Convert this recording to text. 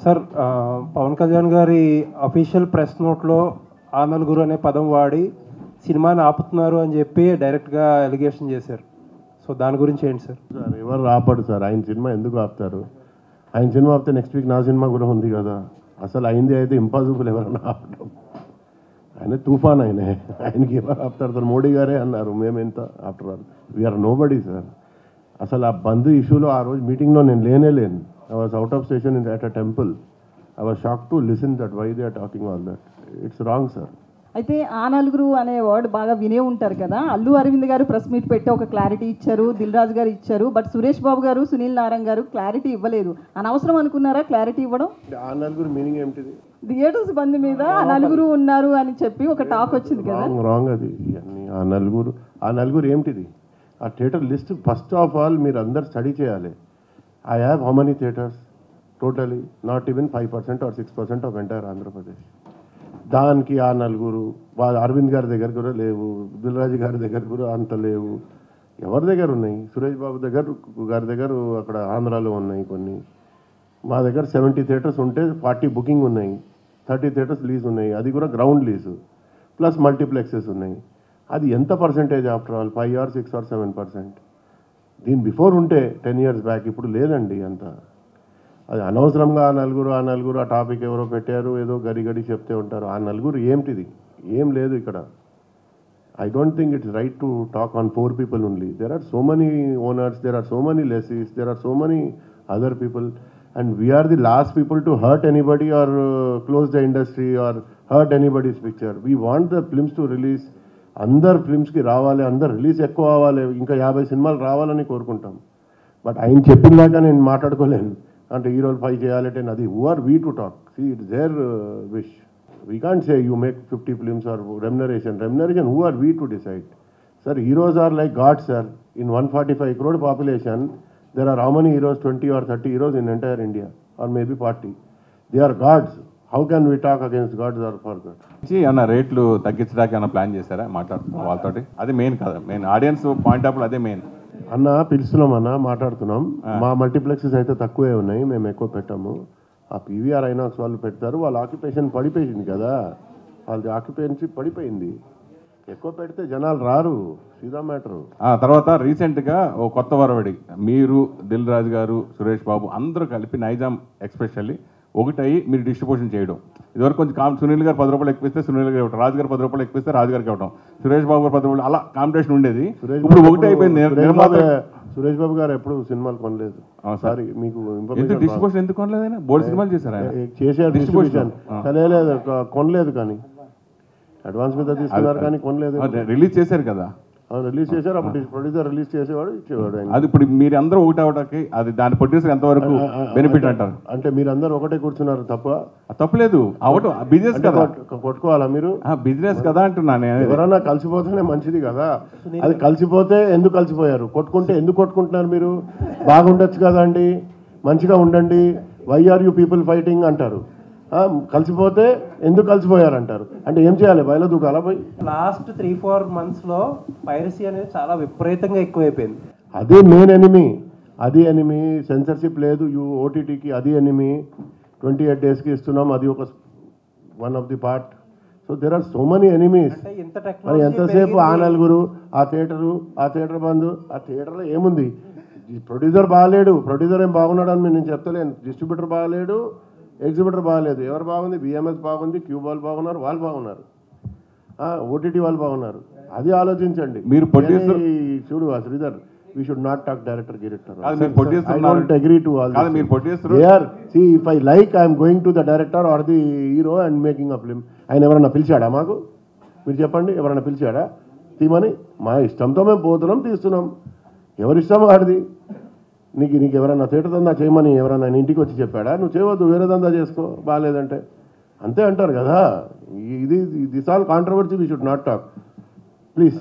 Sir Pawan Kalyan గారి official press నోట్లో ఆ నలుగురు అనే పదం వాడి సినిమాని ఆపుతున్నారు అని చెప్పి డైరెక్ట్గా ఎలిగేషన్ చేశారు. సో దాని గురించి ఏంటి సార్? సార్ ఎవరు ఆపడు సార్, ఆయన సినిమా ఎందుకు ఆపుతారు? ఆయన సినిమా ఆపితే నెక్స్ట్ వీక్ నా సినిమా కూడా ఉంది కదా. అసలు అయింది అయితే ఇంపాసిబుల్ ఎవరన్నా ఆపడం. ఆయన తుఫాన్ ఆయనకి ఎవరు ఆపుతారు సార్? మోడీ గారే అన్నారు మేమెంత after all we are nobody sir. అసలు ఆ బంద్ ఇష్యూలో ఆ రోజు మీటింగ్లో నేను లేను. I was out of station at a temple. I was shocked to listen that why they are talking all that. It's wrong, sir. అయితే ఆ నలుగురు అనే వర్డ్ బాగా వినే ఉంటారు కదా. అల్లు అరవింద్ గారు ప్రెస్ మీట్ పెట్టి ఒక క్లారిటీ ఇచ్చారు, దిల్ రాజు గారు ఇచ్చారు. బట్ సురేష్ బాబు గారు, సునీల్ నారాయణ గారు క్లారిటీ ఇవ్వలేదు. అనవసరం అనుకున్నారా క్లారిటీ ఇవ్వడం? ఆ నలుగురు మీనింగ్ ఏమిటిది? థియేటర్స్ బంద్ మీద ఆ నలుగురు ఉన్నారు అని చెప్పి ఒక టాక్ వచ్చింది కదా. రాంగ్ అది. ఆ నలుగురు ఏమిటిది? ఆ theatre list first of all మీరు అందరు స్టడీ చేయాలి. I have how many theatres? Totally not even 5% or 6% of entire Andhra Pradesh. దానికి ఆ నలుగురు అరవింద్ గారి దగ్గర కూడా లేవు, దిల్రాజు గారి దగ్గర కూడా అంత లేవు. ఎవరి దగ్గర ఉన్నాయి? సురేష్ బాబు గారి దగ్గర అక్కడ ఆంధ్రాలో ఉన్నాయి కొన్ని. మా దగ్గర 70 థియేటర్స్ ఉంటే 40 బుకింగ్ ఉన్నాయి, 30 థియేటర్స్ లీజ్ ఉన్నాయి, అది కూడా గ్రౌండ్ లీజు ప్లస్ మల్టీప్లెక్సెస్ ఉన్నాయి. అది ఎంత percentage after all? 5 or 6 or 7%. దీని బిఫోర్ ఉంటే 10 years బ్యాక్, ఇప్పుడు లేదండి అంత. అది అనవసరంగా ఆ నలుగురు ఆ టాపిక్ ఎవరో పెట్టారు, ఏదో గడి చెప్తే ఉంటారు. ఆ నలుగురు ఏమిటిది? ఏం లేదు ఇక్కడ. I don't think it's right to talk on 4 people only. There are so many owners, there are so many lessees, there are so many other people, and we are the last people to hurt anybody or close the industry or hurt anybody's picture. We want the films to release. అందరు ఫిల్మ్స్కి రావాలి, అందరు release ఎక్కువ అవ్వాలి, ఇంకా 50 సినిమాలు రావాలని కోరుకుంటాం. బట్ ఆయన చెప్పినాక నేను మాట్లాడుకోలేను. అంటే ఈ రోజు 5 చేయాలి 10, అది who are we to talk? See it's their wish. We can't say you make 50 films or remuneration. Who are we to decide? Sir heroes are like god sir. In 145 crore population there are how many heroes? 20 or 30 heroes in entire India, or maybe 40. They are gods. How can we talk against gods or for god? ఏమన్నా రేట్లు తగ్గించడానికి ఏమైనా plan చేశారా? మాట్లాడుతున్నాం వాళ్ళతోటి. అది main కదా, main audience point of అదే మెయిన్. అన్న పిలుస్తున్నాం అన్న, మాట్లాడుతున్నాం. మా మల్టీప్లెక్సెస్ అయితే తక్కువే ఉన్నాయి, మేము ఎక్కువ పెట్టాము. ఆ పీవీఆర్ ఐనాక్స్ వాళ్ళు పెడతారు, వాళ్ళ ఆక్యుపేషన్ పడిపోయింది కదా, వాళ్ళది ఆక్యుపెన్సీ పడిపోయింది. ఎక్కువ పెడితే జనాలు రారు, సీదా మ్యాటరు. తర్వాత రీసెంట్గా ఓ కొత్త వరవడి, మీరు దిల్ రాజు గారు, సురేష్ బాబు అందరూ కలిపి నైజాం ఎక్స్పెషల్లీ ఒకటై మీరు డిస్ట్రిబ్యూషన్ చేయడం. ఇదివరకు కొంచెం సునీల్ గారు 10 రూపాయలు ఎక్కువిస్తే సునీల్ గారు ఇవ్వడం, రాజు గారు 10 రూపాయలు ఎక్కువిస్తే రాజు గారికి ఇవ్వడం, సురేష్ బాబు గారు 10 రూపాయలు, అలా కాంపిటీషన్ ఉండేది. ఇప్పుడు ఒకటి అయిపోయింది. సురేష్ బాబు గారు ఎప్పుడు సినిమాలు కొనలేదు. సారీ మీకు డిస్ట్రిబ్యూషన్ ఎందుకు కొనలేదు? బోర్డు సినిమాలు చేశారు, చేశారు డిస్ట్రిబ్యూషన్, లేదు కొనలేదు. కానీ అడ్వాన్స్ మీద తీసుకున్నారు కానీ కొనలేదు. రిలీజ్ చేశారు కదా, రిలీజ్ చేశారు. అప్పుడు ప్రొడ్యూసర్ రిలీజ్ చేసేవాడు, ఇచ్చేవాడు. అది ఇప్పుడు మీరు అందరూ ఒకటి అవడానికి అది దాని ప్రొడ్యూసర్ ఎంతవరకు బెనిఫిట్ అంటారు? అంటే మీరు అందరూ ఒకటే కూర్చున్నారు, తప్పలేదు. అవటం బిజినెస్ కదా, కొట్టుకోవాలా మీరు? బిజినెస్ కదా అంటున్నాను. ఎవరన్నా కలిసిపోతేనే మంచిది కదా. అది కలిసిపోతే ఎందుకు కలిసిపోయారు? కొట్టుకుంటే ఎందుకు కొట్టుకుంటున్నారు మీరు? బాగుండొచ్చు కదా అండి, మంచిగా ఉండండి. Why are you people fighting అంటారు. కలిసిపోతే ఎందుకు కలిసిపోయారంటారు. అంటే ఏం చేయాలి? బయలు దూకాలా పోయి? లాస్ట్ 3-4 monthsలో పైరసీ అనేది చాలా విపరీతంగా ఎక్కువైపోయింది. అదే మెయిన్ ఎనిమి. సెన్సర్షిప్ లేదు ఓటీటీకి, అది ఎనిమి. 28 daysకి ఇస్తున్నాం, అది ఒక one of the part. So there are so many enemies. మరి ఎంతసేపు ఆ నలుగురు, ఆ థియేటర్ బంద్. ఆ థియేటర్లో ఏముంది? ప్రొడ్యూసర్ బాగాలేడు, ప్రొడ్యూసర్ ఏం బాగున్నాడు అని నేను చెప్తలేను. డిస్ట్రిబ్యూటర్ బాగాలేడు, ఎగ్జిబిటర్ బాగాలేదు. ఎవరు బాగుంది? బిఎంఎస్ బాగుంది, క్యూబాల్ బాగున్నారు, వాళ్ళు బాగున్నారు, ఓటీటీ వాళ్ళు బాగున్నారు. అది ఆలోచించండి మీరు. ప్రొడ్యూసర్ చూడు Sridhar, we should not talk director. I don't agree to all this. మీరు producer. See, if I like, I am going to the director or the hero and making a film. ఆయన ఎవరన్నా పిలిచాడా మాకు? మీరు చెప్పండి, ఎవరన్నా పిలిచాడా తీమని? మా ఇష్టంతో మేము పోతున్నాం, తీస్తున్నాం. ఎవరి ఇష్టం వాడిది. నీకు ఎవరన్నా థియేటర్ దందా చేయమని ఎవరన్నా ఇంటికి వచ్చి చెప్పాడా? నువ్వు చేయవద్దు, వేరే దందా చేసుకో బాగాలేదంటే, అంతే అంటారు కదా. ఇది this all controversy, we should not talk please.